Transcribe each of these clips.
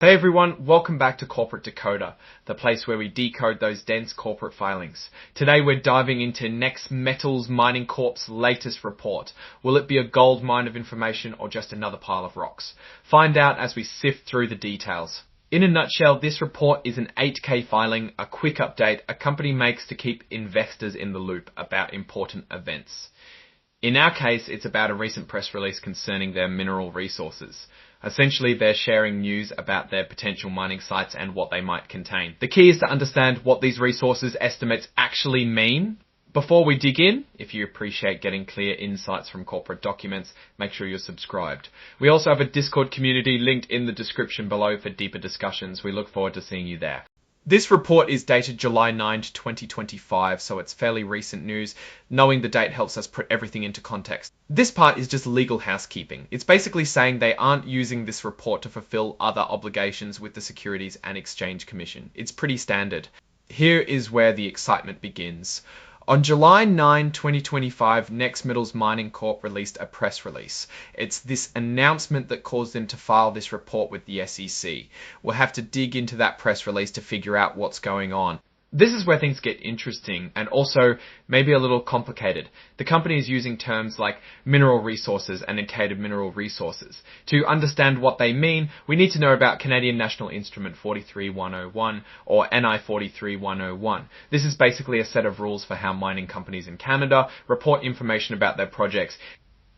Hey everyone, welcome back to Corporate Decoder, the place where we decode those dense corporate filings. Today we're diving into NexMetals Mining Corp's latest report. Will it be a gold mine of information or just another pile of rocks? Find out as we sift through the details. In a nutshell, this report is an 8K filing, a quick update a company makes to keep investors in the loop about important events. In our case, it's about a recent press release concerning their mineral resources. Essentially, they're sharing news about their potential mining sites and what they might contain. The key is to understand what these resources estimates actually mean. Before we dig in, if you appreciate getting clear insights from corporate documents, make sure you're subscribed. We also have a Discord community linked in the description below for deeper discussions. We look forward to seeing you there. This report is dated July 9, 2025, so it's fairly recent news. Knowing the date helps us put everything into context. This part is just legal housekeeping. It's basically saying they aren't using this report to fulfill other obligations with the Securities and Exchange Commission. It's pretty standard. Here is where the excitement begins. On July 9, 2025, NexMetals Mining Corp released a press release. It's this announcement that caused them to file this report with the SEC. We'll have to dig into that press release to figure out what's going on. This is where things get interesting and also maybe a little complicated. The company is using terms like mineral resources and indicated mineral resources. To understand what they mean, we need to know about Canadian National Instrument 43101 or NI 43101. This is basically a set of rules for how mining companies in Canada report information about their projects.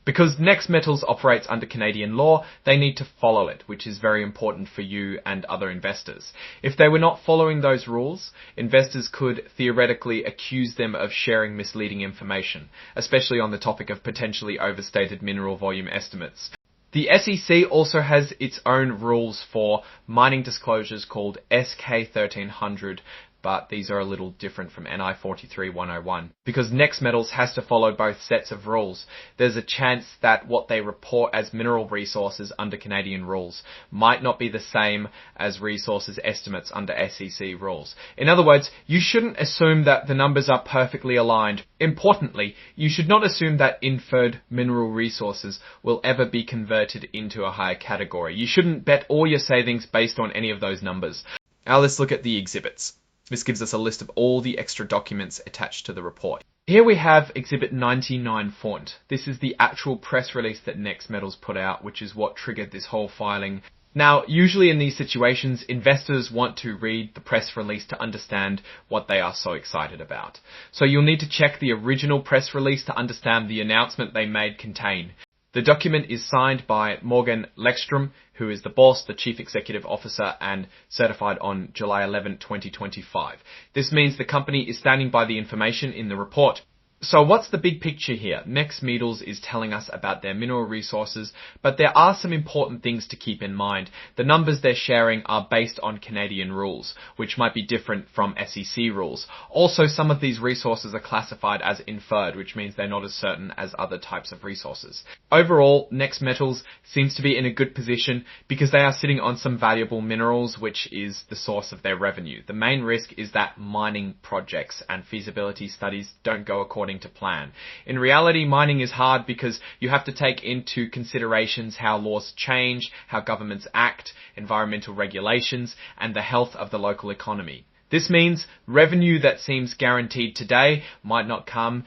Because NexMetals operates under Canadian law, they need to follow it, which is very important for you and other investors. If they were not following those rules, investors could theoretically accuse them of sharing misleading information, especially on the topic of potentially overstated mineral volume estimates. The SEC also has its own rules for mining disclosures called SK 1300, but these are a little different from NI 43101. Because NexMetals has to follow both sets of rules, there's a chance that what they report as mineral resources under Canadian rules might not be the same as resources estimates under SEC rules. In other words, you shouldn't assume that the numbers are perfectly aligned. Importantly, you should not assume that inferred mineral resources will ever be converted into a higher category. You shouldn't bet all your savings based on any of those numbers. Now let's look at the exhibits. This gives us a list of all the extra documents attached to the report. Here we have Exhibit 99 font. This is the actual press release that NexMetals put out, which is what triggered this whole filing. Now, usually in these situations, investors want to read the press release to understand what they are so excited about. So you'll need to check the original press release to understand the announcement they made contain. The document is signed by Morgan Lekstrom, who is the boss, the Chief Executive Officer, and certified on July 11, 2025. This means the company is standing by the information in the report. So what's the big picture here? NexMetals is telling us about their mineral resources, but there are some important things to keep in mind. The numbers they're sharing are based on Canadian rules, which might be different from SEC rules. Also, some of these resources are classified as inferred, which means they're not as certain as other types of resources. Overall, NexMetals seems to be in a good position because they are sitting on some valuable minerals, which is the source of their revenue. The main risk is that mining projects and feasibility studies don't go according to plan. In reality, mining is hard because you have to take into considerations how laws change, how governments act, environmental regulations, and the health of the local economy. This means revenue that seems guaranteed today might not come.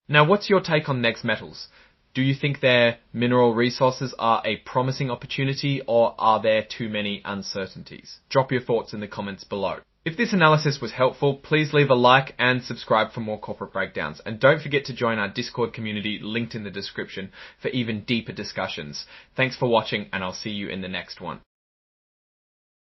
Now, what's your take on NexMetals? Do you think their mineral resources are a promising opportunity, or are there too many uncertainties? Drop your thoughts in the comments below. If this analysis was helpful, please leave a like and subscribe for more corporate breakdowns. And don't forget to join our Discord community linked in the description for even deeper discussions. Thanks for watching, and I'll see you in the next one.